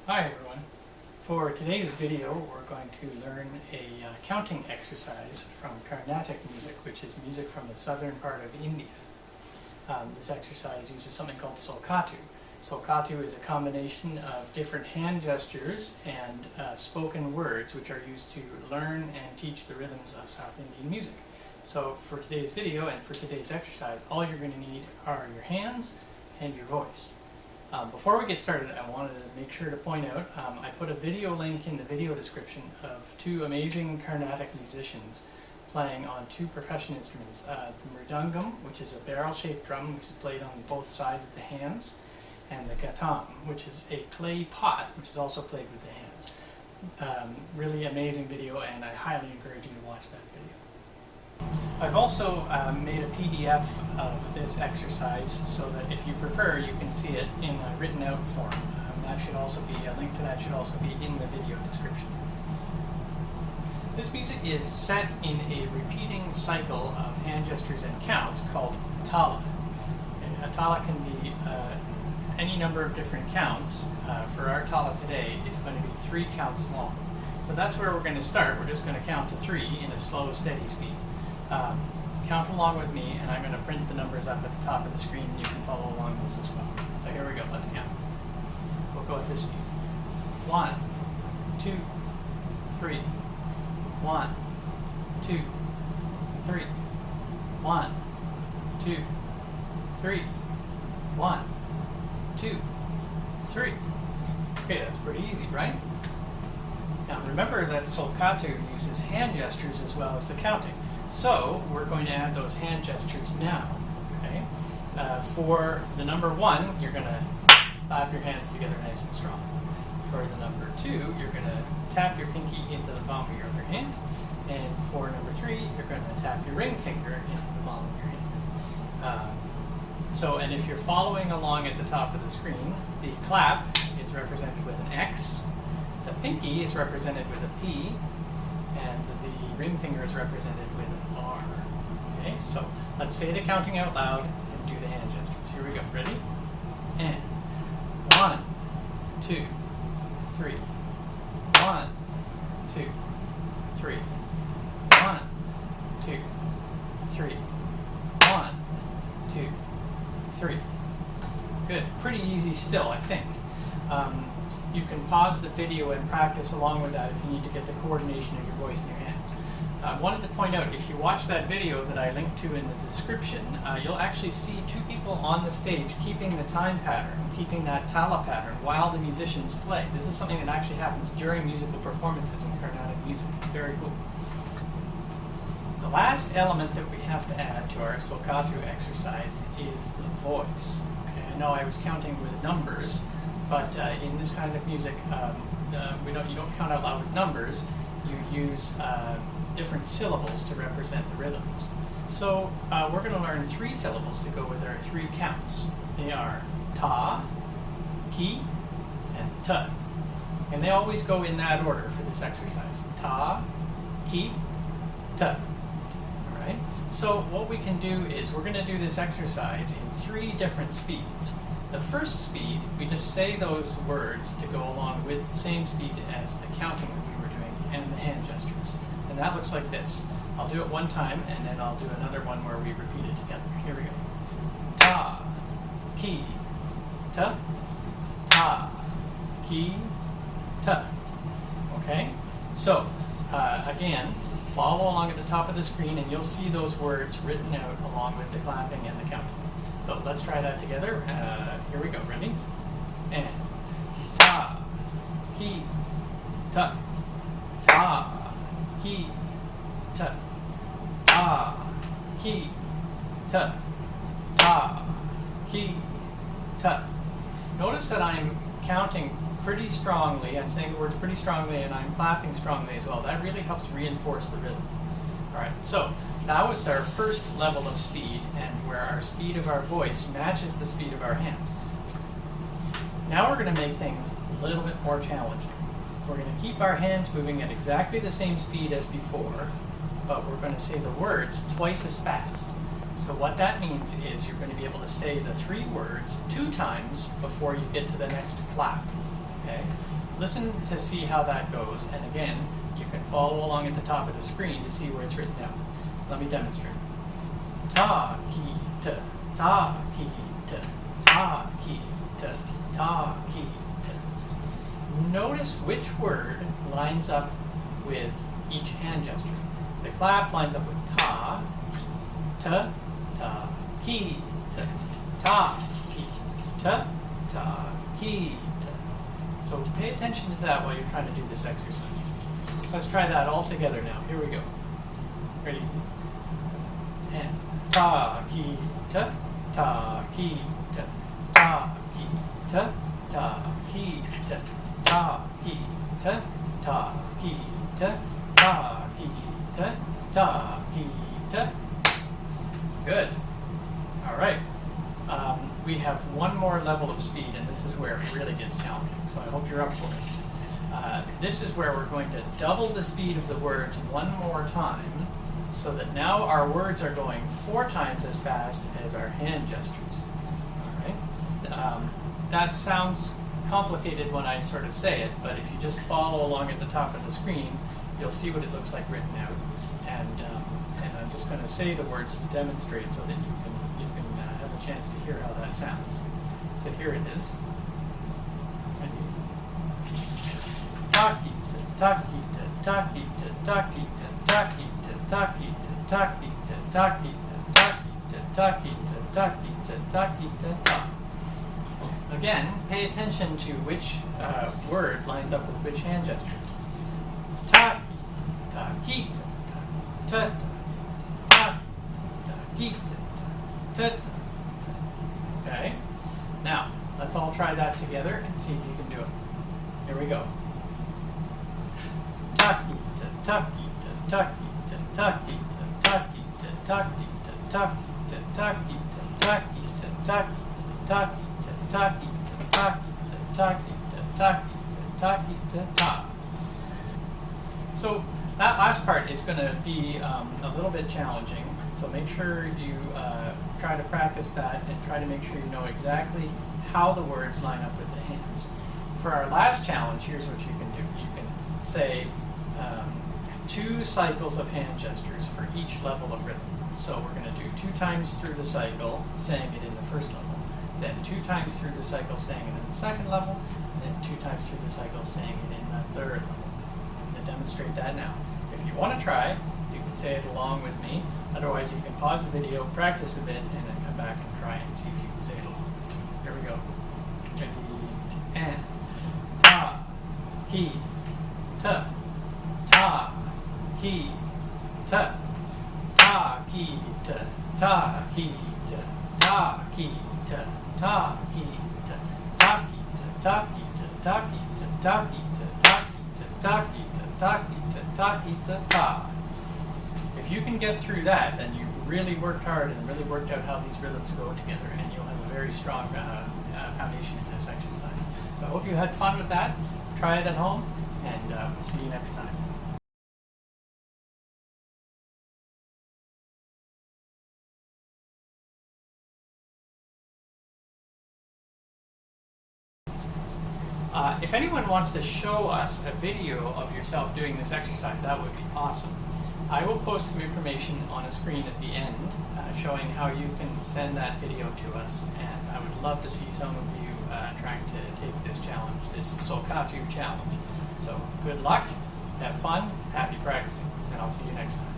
Hi everyone. For today's video we're going to learn a counting exercise from Karnatak music, which is music from the southern part of India. This exercise uses something called Solkattu. Solkattu is a combination of different hand gestures and spoken words which are used to learn and teach the rhythms of South Indian music. So for today's video and for today's exercise, all you're going to need are your hands and your voice. Before we get started, I wanted to make sure to point out, I put a video link in the video description of two amazing Karnatak musicians playing on two percussion instruments. The mridangam, which is a barrel-shaped drum which is played on both sides of the hands, and the ghatam, which is a clay pot which is also played with the hands. Really amazing video, and I highly encourage you to watch that video. I've also made a PDF of this exercise so that if you prefer you can see it in a written out form. That should also be, a link to that should also be in the video description. This music is set in a repeating cycle of hand gestures and counts called tala. And a tala can be any number of different counts. For our tala today, it's going to be 3 counts long. So that's where we're going to start. We're just going to count to 3 in a slow, steady speed. Count along with me, and I'm going to print the numbers up at the top of the screen, and you can follow along those as well. So here we go, let's count. We'll go at this speed. 1, 2, 3. 1, 2, 3. 1, 2, 3. 1, 2, 3. Okay, that's pretty easy, right? Now remember that Solkattu uses hand gestures as well as the counting. So we're going to add those hand gestures now. Okay? For the number 1, you're going to clap your hands together nice and strong. For the number 2, you're going to tap your pinky into the palm of your other hand. And for number 3, you're going to tap your ring finger into the palm of your hand. And if you're following along at the top of the screen, the clap is represented with an X, the pinky is represented with a P, and the ring finger is represented with an R. Okay, so let's say the counting out loud and do the hand gestures. Here we go. Ready? And 1, 2, 3. 1, 2, 3. 1, 2, 3. 1, 2, 3. Good. Pretty easy still, I think. You can pause the video and practice along with that if you need to get the coordination of your voice and your hands. I wanted to point out, if you watch that video that I linked to in the description, you'll actually see 2 people on the stage keeping the time pattern, keeping that tala pattern while the musicians play. This is something that actually happens during musical performances in Carnatic music. Very cool. The last element that we have to add to our Solkattu exercise is the voice. Okay, I know I was counting with numbers, but in this kind of music, you don't count out loud with numbers. You use different syllables to represent the rhythms. So we're going to learn 3 syllables to go with our 3 counts. They are ta, ki, and ta. And they always go in that order for this exercise. Ta, ki, ta. All right? So what we can do is we're going to do this exercise in 3 different speeds. The first speed, we just say those words to go along with the same speed as the counting that we were doing and the hand gestures. And that looks like this. I'll do it one time, and then I'll do another one where we repeat it together. Here we go. Ta, ki, ta, ta, ki, ta. Okay? So, again, follow along at the top of the screen, and you'll see those words written out along with the clapping and the counting. So let's try that together. Here we go. Ready? And ta, ki, ta, ta, ki, ta, ta, ki, ta, ta, ki, ta. Notice that I'm counting pretty strongly. I'm saying the words pretty strongly, and I'm clapping strongly as well. That really helps reinforce the rhythm. All right. So that was our first level of speed, and where our speed of our voice matches the speed of our hands. Now we're going to make things a little bit more challenging. We're going to keep our hands moving at exactly the same speed as before, but we're going to say the words twice as fast. So what that means is you're going to be able to say the 3 words 2 times before you get to the next clap. Okay? Listen to see how that goes, and again, you can follow along at the top of the screen to see where it's written down. Let me demonstrate. Ta, ki, ta, ta, ki, ta, ta, ki, ta, ta, ki, ta. Notice which word lines up with each hand gesture. The clap lines up with ta, ki, ta, ki, ta, ki, ta, ki, ta. So pay attention to that while you're trying to do this exercise. Let's try that all together now. Here we go. Ready? And ta, ki, ta, ki, ta, ki, ta, ki, ta, ki, ta, ki, ta, ki, ta. Good. All right. We have one more level of speed, and this is where it really gets challenging, so I hope you're up for it. This is where we're going to double the speed of the words one more time, so that now our words are going 4 times as fast as our hand gestures. All right? That sounds complicated when I sort of say it, but if you just follow along at the top of the screen, you'll see what it looks like written out. And I'm just going to say the words to demonstrate so that you can have a chance to hear how that sounds. So here it is. Takita, takita, takita, takita, takita, takita, takita, takita, takita, takita, takita, takita, ta. Again, pay attention to which word lines up with which hand gesture. Ta, takita, ta, ta, takita, ta. Okay. Now, let's all try that together and see if you can do it. Here we go. Takita, takita, takita, takita, takita, takita, takita, takita, takita, takita, takita, takita, takita, takita, ta. So that last part is going to be a little bit challenging, so make sure you try to practice that and try to make sure you know exactly how the words line up with the hands. For our last challenge, here's what you can do. You can say 2 cycles of hand gestures for each level of rhythm. So we're going to do 2 times through the cycle, saying it in the first level, then 2 times through the cycle, saying it in the second level, and then 2 times through the cycle, saying it in the third level. I'm going to demonstrate that now. If you want to try, you can say it along with me. Otherwise, you can pause the video, practice a bit, and then come back and try and see if you can say it along. Here we go. Ready? And ta, ki, ta, ki, ta, ki, ta, ki, ta, ki, ta, ki, ta, ki, ta, ki, ta, ki, ta, ki, ta, ki, ta, ki, ta. If you can get through that, then you've really worked hard and really worked out how these rhythms go together, and you'll have a very strong foundation in this exercise. So I hope you had fun with that. Try it at home, and we'll see you next time. If anyone wants to show us a video of yourself doing this exercise, that would be awesome. I will post some information on a screen at the end showing how you can send that video to us, and I would love to see some of you trying to take this challenge, this Solkattu challenge. So good luck, have fun, happy practicing, and I'll see you next time.